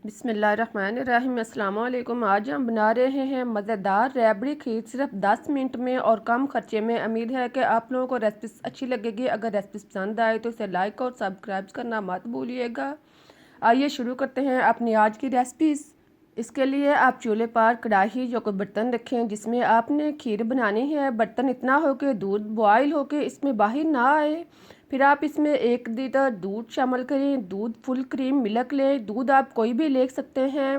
बिस्मिल्लाहिर्रहमानिर्रहीम। अस्सलाम वालेकुम। आज हम बना रहे हैं मज़ेदार रबड़ी खीर सिर्फ 10 मिनट में और कम खर्चे में। उम्मीद है कि आप लोगों को रेसिपी अच्छी लगेगी। अगर रेसिपी पसंद आए तो इसे लाइक और सब्सक्राइब करना मत भूलिएगा। आइए शुरू करते हैं अपनी आज की रेसिपीज़। इसके लिए आप चूल्हे पर कढ़ाई जो कोई बर्तन रखें जिसमें आपने खीर बनानी है। बर्तन इतना हो कि दूध बॉयल हो के इसमें बाहर ना आए। फिर आप इसमें 1 लीटर दूध शामिल करें। दूध फुल क्रीम मिल्क लें। दूध आप कोई भी ले सकते हैं।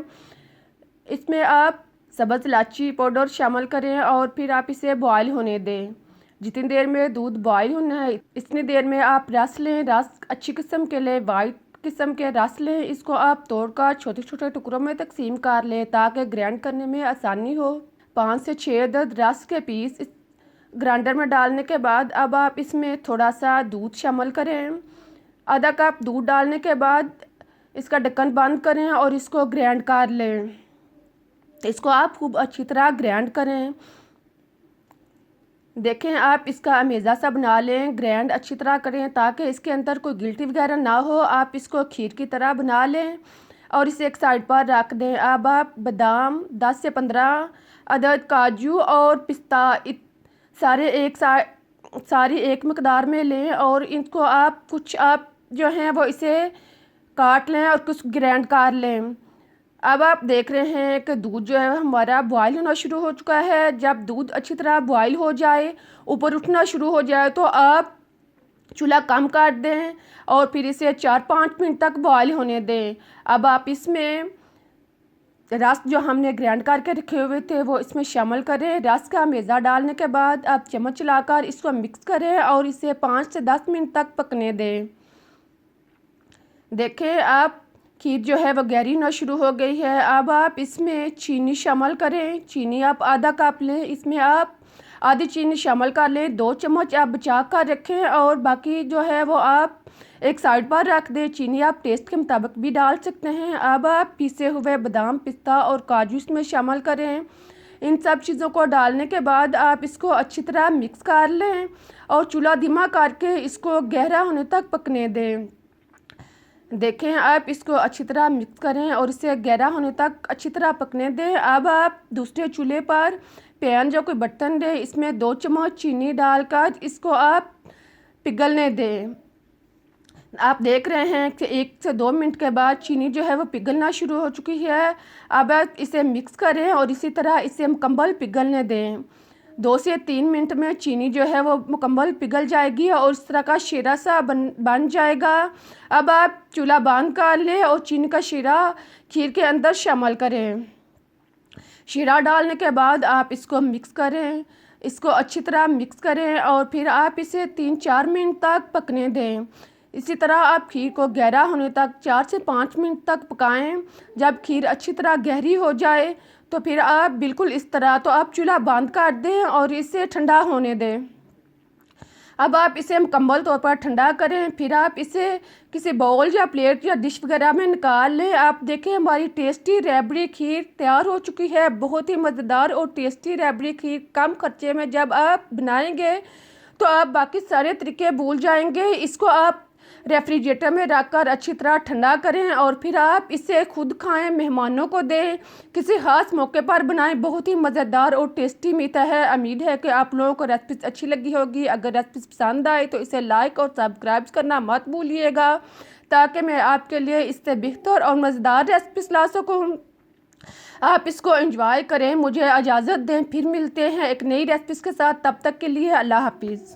इसमें आप सब्ज़ इलायची पाउडर शामिल करें और फिर आप इसे बॉयल होने दें। जितनी देर में दूध बॉयल होना है इतनी देर में आप रस लें। रस अच्छी किस्म के लें, वाइट किस्म के रस लें। इसको आप तोड़कर छोटे छोटे टुकड़ों में तकसीम कर लें ताकि ग्राइंड करने में आसानी हो। 5 से 6 अदद रस के पीस इस ग्राइंडर में डालने के बाद अब आप इसमें थोड़ा सा दूध शामिल करें। आधा कप दूध डालने के बाद इसका ढक्कन बंद करें और इसको ग्राइंड कर लें। इसको आप खूब अच्छी तरह ग्राइंड करें। देखें आप इसका अमेज़ा सा बना लें, ग्राइंड अच्छी तरह करें ताकि इसके अंदर कोई गिल्टी वगैरह ना हो। आप इसको खीर की तरह बना लें और इसे एक साइड पर रख दें। अब आप बादाम 10 से 15 अदद, काजू और पिस्ता सारी एक मकदार में लें और इनको आप जो हैं वो इसे काट लें और कुछ ग्राइंड कर लें। अब आप देख रहे हैं कि दूध जो है हमारा बॉयल होना शुरू हो चुका है। जब दूध अच्छी तरह बॉयल हो जाए, ऊपर उठना शुरू हो जाए तो आप चूल्हा कम कर दें और फिर इसे 4-5 मिनट तक बॉयल होने दें। अब आप इसमें रस जो हमने ग्राइंड करके रखे हुए थे वो इसमें शामिल करें। रस का मेज़ा डालने के बाद आप चम्मच चलाकर इसको मिक्स करें और इसे 5 से 10 मिनट तक पकने दें। देखें आप खीर जो है वो गहरी होना शुरू हो गई है। अब आप इसमें चीनी शामिल करें। चीनी आप आधा कप लें, इसमें आप आधी चीनी शामिल कर लें। 2 चम्मच आप बचा कर रखें और बाकी जो है वो आप एक साइड पर रख दें। चीनी आप टेस्ट के मुताबिक भी डाल सकते हैं। अब आप पीसे हुए बादाम, पिस्ता और काजू इसमें शामिल करें। इन सब चीज़ों को डालने के बाद आप इसको अच्छी तरह मिक्स कर लें और चूल्हा धीमा करके इसको गहरा होने तक पकने दें। देखें आप इसको अच्छी तरह मिक्स करें और इसे गहरा होने तक अच्छी तरह पकने दें। अब आप दूसरे चूल्हे पर पैन जो कोई बर्तन दें इसमें 2 चम्मच चीनी डालकर इसको आप पिघलने दें। आप देख रहे हैं कि 1 से 2 मिनट के बाद चीनी जो है वो पिघलना शुरू हो चुकी है। अब आप इसे मिक्स करें और इसी तरह इसे मुकम्मल पिघलने दें। 2 से 3 मिनट में चीनी जो है वो मुकम्मल पिघल जाएगी और इस तरह का शीरा सा बन जाएगा। अब आप चूल्हा बंद कर लें और चीनी का शीरा खीर के अंदर शामिल करें। शीरा डालने के बाद आप इसको मिक्स करें, इसको अच्छी तरह मिक्स करें और फिर आप इसे 3-4 मिनट तक पकने दें। इसी तरह आप खीर को गहरा होने तक 4 से 5 मिनट तक पकाएं। जब खीर अच्छी तरह गहरी हो जाए तो फिर आप बिल्कुल इस तरह तो आप चूल्हा बंद कर दें और इसे ठंडा होने दें। अब आप इसे मुकम्मल तौर पर ठंडा करें। फिर आप इसे किसी बाउल या प्लेट या डिश वगैरह में निकाल लें। आप देखें हमारी टेस्टी रबड़ी खीर तैयार हो चुकी है। बहुत ही मज़ेदार और टेस्टी रबड़ी खीर कम खर्चे में जब आप बनाएंगे तो आप बाकी सारे तरीके भूल जाएंगे। इसको आप रेफ्रिजरेटर में रखकर अच्छी तरह ठंडा करें और फिर आप इसे खुद खाएं, मेहमानों को दें, किसी ख़ास मौके पर बनाएं। बहुत ही मज़ेदार और टेस्टी मीठा है। उम्मीद है कि आप लोगों को रेसिपी अच्छी लगी होगी। अगर रेसिपी पसंद आए तो इसे लाइक और सब्सक्राइब करना मत भूलिएगा ताकि मैं आपके लिए इससे बेहतर और मज़ेदार रेसिपीज ला सकूँ। आप इसको एंजॉय करें। मुझे इजाज़त दें, फिर मिलते हैं एक नई रेसिपीज़ के साथ। तब तक के लिए अल्लाह हाफिज़।